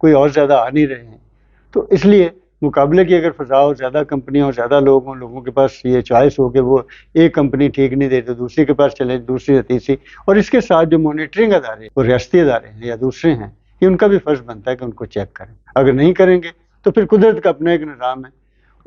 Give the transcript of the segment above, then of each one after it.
کوئی اور زیادہ آ نہیں رہے ہیں. تو اس لیے مقابلے کی اگر فضا ہو، زیادہ کمپنیاں اور زیادہ لوگ ہوں، لوگوں کے پاس یہ چوائس ہو کہ وہ ایک کمپنی ٹھیک نہیں دے تو دوسری کے پاس چلے، دوسری یا تیسری. اور اس کے ساتھ جو مانیٹرنگ ادارے، وہ ریاستی ادارے ہیں یا دوسرے ہیں، یہ ان کا بھی فرض بنتا ہے کہ ان کو چیک کریں. اگر نہیں کریں گے تو پھر قدرت کا اپنا ایک نظام ہے،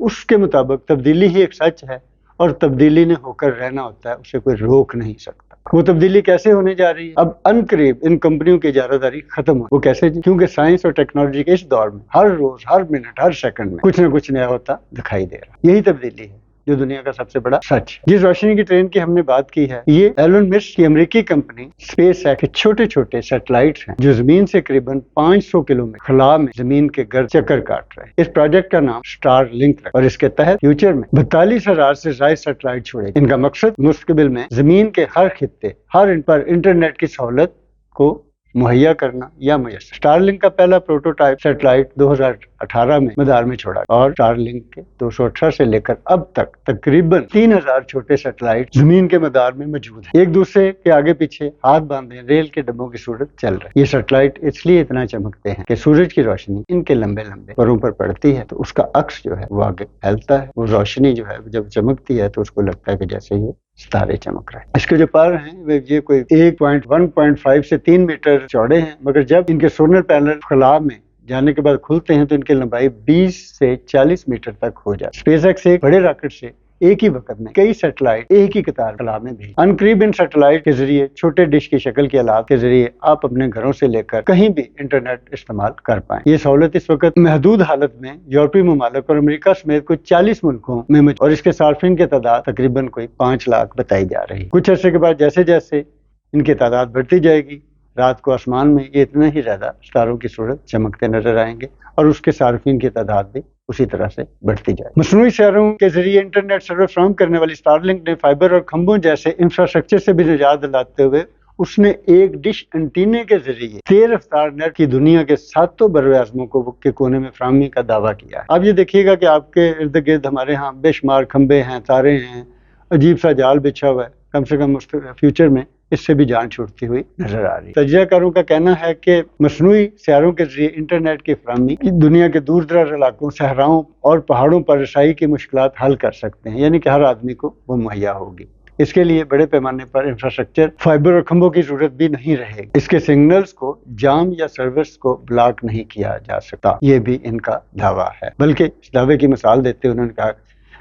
اس کے مطابق تبدیلی ہی ایک سچ ہے، اور تبدیلی نے ہو کر رہنا ہوتا ہے، اسے کوئی روک نہیں سکتا. وہ تبدیلی کیسے ہونے جا رہی ہے؟ اب ان قریب ان کمپنیوں کی اجارہ داری ختم ہو. وہ کیسے؟ کیونکہ سائنس اور ٹیکنالوجی کے اس دور میں ہر روز، ہر منٹ، ہر سیکنڈ میں کچھ نہ کچھ نیا ہوتا دکھائی دے رہا. یہی تبدیلی ہے جو دنیا کا سب سے بڑا سچ. جس روشنی کی ٹرین کی ہم نے بات کی ہے، یہ ایلن مسک کی امریکی کمپنی اسپیس ایکس کے چھوٹے چھوٹے سیٹلائٹس ہیں جو زمین سے قریباً 500 کلومیٹر خلا میں زمین کے گرد چکر کاٹ رہے ہیں. اس پروجیکٹ کا نام سٹار لنک ہے اور اس کے تحت فیوچر میں 42,000 سے زائد سیٹلائٹ چھوڑے. ان کا مقصد مستقبل میں زمین کے ہر خطے، ہر ان پر انٹرنیٹ کی سہولت کو مہیا کرنا یا میسر. سٹار لنک کا پہلا پروٹوٹائپ سیٹلائٹ 2018 میں مدار میں چھوڑا اور سٹار لنک کے 218 سے لے کر اب تک تقریباً 3,000 چھوٹے سیٹلائٹ زمین کے مدار میں موجود ہیں، ایک دوسرے کے آگے پیچھے ہاتھ باندھے ریل کے ڈبوں کی صورت چل رہے ہیں. یہ سیٹلائٹ اس لیے اتنا چمکتے ہیں کہ سورج کی روشنی ان کے لمبے لمبے پروں پر پڑتی ہے تو اس کا عکس جو ہے وہ آگے پھیلتا ہے. وہ روشنی جو ہے جب چمکتی ہے تو اس کو لگتا ہے کہ جیسے یہ ستارے چمک رہے ہیں. اس کے جو پر ہیں یہ کوئی 1.5 سے 3 میٹر چوڑے ہیں، مگر جب ان کے سولر پینل خلا میں جانے کے بعد کھلتے ہیں تو ان کی لمبائی 20 سے 40 میٹر تک ہو جاتی ہے. اسپیس ایکس ایک بڑے راکٹ سے ایک ہی وقت میں کئی سیٹلائٹ ایک ہی قطار خلا میں بھی. ان قریب ان سیٹلائٹ کے ذریعے چھوٹے ڈش کی شکل کے آلات کے ذریعے آپ اپنے گھروں سے لے کر کہیں بھی انٹرنیٹ استعمال کر پائیں. یہ سہولت اس وقت محدود حالت میں یورپی ممالک اور امریکہ سمیت کچھ 40 ملکوں میں اور اس کے صارفین کی تعداد تقریباً کوئی 5 لاکھ بتائی جا رہی ہے. کچھ عرصے کے بعد جیسے جیسے ان کی تعداد بڑھتی جائے گی، رات کو آسمان میں یہ اتنا ہی زیادہ ستاروں کی صورت چمکتے نظر آئیں گے اور اس کے صارفین کی تعداد بھی اسی طرح سے بڑھتی جائے. مصنوعی سیاروں کے ذریعے انٹرنیٹ سروس فراہم کرنے والی سٹار لنک نے فائبر اور کھمبوں جیسے انفراسٹرکچر سے بھی نجات دلاتے ہوئے اس نے ایک ڈش انٹینے کے ذریعے تیز رفتار نیٹ کی دنیا کے 7 براعظموں کے کونے میں فراہمی کا دعویٰ کیا ہے. اب یہ دیکھیے گا کہ آپ کے ارد گرد ہمارے ہاں بے شمار کھمبے ہیں، تارے ہیں، عجیب سا جال بچھا ہوا ہے. کم سے کم فیوچر میں اس سے بھی جان چھوٹتی ہوئی نظر آ رہی ہے. تجزیہ کاروں کا کہنا ہے کہ مصنوعی سیاروں کے ذریعے انٹرنیٹ کی فراہمی دنیا کے دور دراز علاقوں، صحراؤں اور پہاڑوں پر رسائی کی مشکلات حل کر سکتے ہیں، یعنی کہ ہر آدمی کو وہ مہیا ہوگی. اس کے لیے بڑے پیمانے پر انفراسٹرکچر، فائبر اور کھمبوں کی ضرورت بھی نہیں رہے گی. اس کے سگنلز کو جام یا سروس کو بلاک نہیں کیا جا سکتا، یہ بھی ان کا دعویٰ ہے. بلکہ اس دعوے کی مثال دیتے ہوئے انہوں نے کہا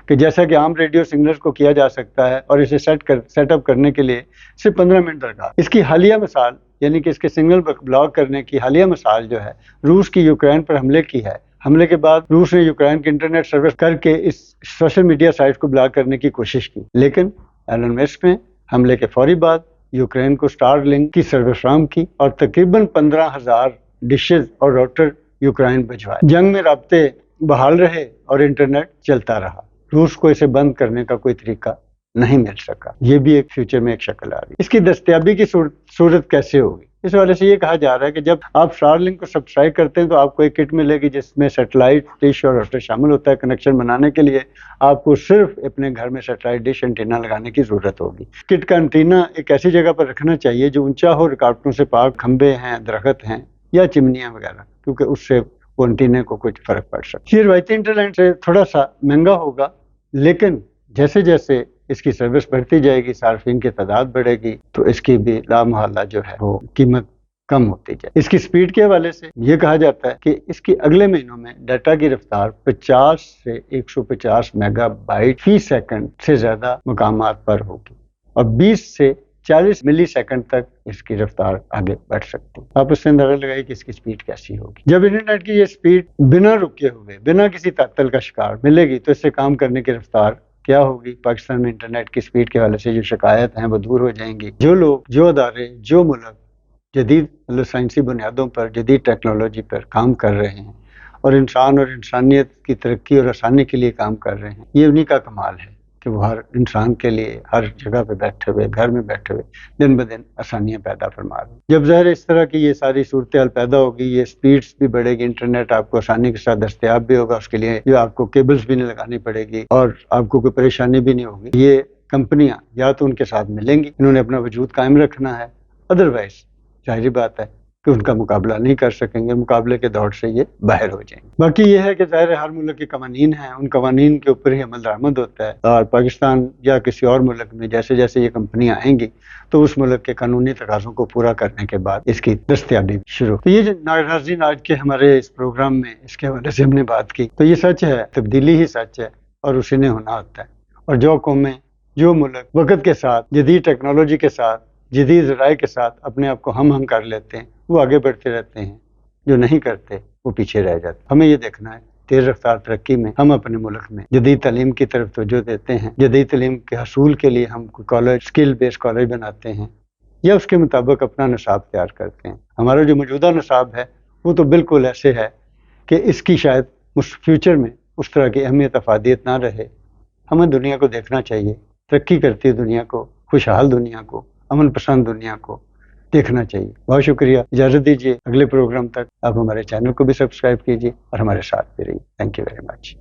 کہ جیسا کہ عام ریڈیو سگنلز کو کیا جا سکتا ہے اور اسے سیٹ اپ کرنے کے لیے صرف 15 منٹ درکار. اس کی حالیہ مثال، یعنی کہ اس کے سگنل بلاک کرنے کی حالیہ مثال جو ہے روس کی یوکرین پر حملے کی ہے. حملے کے بعد روس نے یوکرین کی انٹرنیٹ سروس کر کے اس سوشل میڈیا سائٹ کو بلاک کرنے کی کوشش کی، لیکن ایلن مسک نے حملے کے فوری بعد یوکرین کو سٹار لنک کی سروس فراہم کی اور تقریباً 15,000 ڈشز اور راؤٹر یوکرین بھجوائے. جنگ میں رابطے بحال رہے اور انٹرنیٹ چلتا رہا. روس کو اسے بند کرنے کا کوئی طریقہ نہیں مل سکا. یہ بھی ایک فیوچر میں ایک شکل آ رہی. اس کی دستیابی کی صورت کیسے ہوگی؟ اس حوالے سے یہ کہا جا رہا ہے کہ جب آپ سٹار لنک کو سبسکرائب کرتے ہیں تو آپ کو ایک کٹ ملے گی جس میں سیٹلائٹ ڈش اور راؤٹر شامل ہوتا ہے. کنیکشن بنانے کے لیے آپ کو صرف اپنے گھر میں سیٹلائٹ ڈش انٹینا لگانے کی ضرورت ہوگی. کٹ کا انٹینا ایک ایسی جگہ پر رکھنا چاہیے جو اونچا ہو، رکاوٹوں سے پاک، کھمبے ہیں، درخت ہیں یا چمنیاں وغیرہ، کیونکہ اس سے وہ انٹینے کو کچھ فرق پڑ سکتا ہے. یہ روایتی انٹرنیٹ سے تھوڑا سا مہنگا ہوگا، لیکن جیسے جیسے اس کی سروس بڑھتی جائے گی، صارفین کی تعداد بڑھے گی تو اس کی بھی لامحالہ جو ہے وہ قیمت کم ہوتی جائے. اس کی سپیڈ کے حوالے سے یہ کہا جاتا ہے کہ اس کی اگلے مہینوں میں ڈیٹا کی رفتار 50 سے 150 میگا بائٹ فی سیکنڈ سے زیادہ مقامات پر ہوگی اور 20 سے 40 ملی سیکنڈ تک اس کی رفتار آگے بڑھ سکتی. آپ اس سے اندازہ لگائیے کہ اس کی سپیڈ کیسی ہوگی. جب انٹرنیٹ کی یہ سپیڈ بنا رکے ہوئے، بنا کسی تعطل کا شکار ملے گی تو اس سے کام کرنے کی رفتار کیا ہوگی؟ پاکستان میں انٹرنیٹ کی سپیڈ کے حوالے سے جو شکایت ہیں وہ دور ہو جائیں گی. جو لوگ، جو ادارے، جو ملک جدید سائنسی بنیادوں پر، جدید ٹیکنالوجی پر کام کر رہے ہیں اور انسان اور انسانیت کی ترقی اور آسانی کے لیے کام کر رہے ہیں، یہ انہی کا کمال ہے کہ وہ ہر انسان کے لیے ہر جگہ پہ بیٹھے ہوئے، گھر میں بیٹھے ہوئے دن بدن آسانیاں پیدا فرما رہے ہیں. جب ظاہر اس طرح کی یہ ساری صورتحال پیدا ہوگی، یہ سپیڈز بھی بڑھے گی، انٹرنیٹ آپ کو آسانی کے ساتھ دستیاب بھی ہوگا، اس کے لیے جو آپ کو کیبلز بھی نہیں لگانی پڑے گی اور آپ کو کوئی پریشانی بھی نہیں ہوگی. یہ کمپنیاں یا تو ان کے ساتھ ملیں گی، انہوں نے اپنا وجود قائم رکھنا ہے، ادروائز ظاہری بات ہے کہ ان کا مقابلہ نہیں کر سکیں گے، مقابلے کے دور سے یہ باہر ہو جائیں گے۔ باقی یہ ہے کہ ظاہر ہے ہر ملک کے قوانین ہیں، ان قوانین کے اوپر ہی عمل درآمد ہوتا ہے، اور پاکستان یا کسی اور ملک میں جیسے جیسے یہ کمپنیاں آئیں گی تو اس ملک کے قانونی تقاضوں کو پورا کرنے کے بعد اس کی دستیابی شروع۔ تو یہ جو ناظرین آج کے ہمارے اس پروگرام میں اس کے حوالے سے ہم نے بات کی، تو یہ سچ ہے، تبدیلی ہی سچ ہے اور اسی نے ہونا ہوتا ہے، اور جو قومیں جو ملک وقت کے ساتھ جدید ٹیکنالوجی کے ساتھ جدید ذرائع کے ساتھ اپنے آپ کو ہم کر لیتے ہیں وہ آگے بڑھتے رہتے ہیں، جو نہیں کرتے وہ پیچھے رہ جاتے۔ ہمیں یہ دیکھنا ہے تیز رفتار ترقی میں ہم اپنے ملک میں جدید تعلیم کی طرف توجہ دیتے ہیں، جدید تعلیم کے حصول کے لیے ہم کالج اسکل بیس کالج بناتے ہیں یا اس کے مطابق اپنا نصاب تیار کرتے ہیں۔ ہمارا جو موجودہ نصاب ہے وہ تو بالکل ایسے ہے کہ اس کی شاید فیوچر میں اس طرح کی اہمیت افادیت نہ رہے۔ ہمیں دنیا کو دیکھنا چاہیے، ترقی کرتی دنیا کو، خوشحال دنیا کو، امن پسند دنیا کو دیکھنا چاہیے۔ بہت شکریہ، اجازت دیجیے اگلے پروگرام تک آپ ہمارے چینل کو بھی سبسکرائب کیجیے اور ہمارے ساتھ بھی رہیے۔ Thank you very much.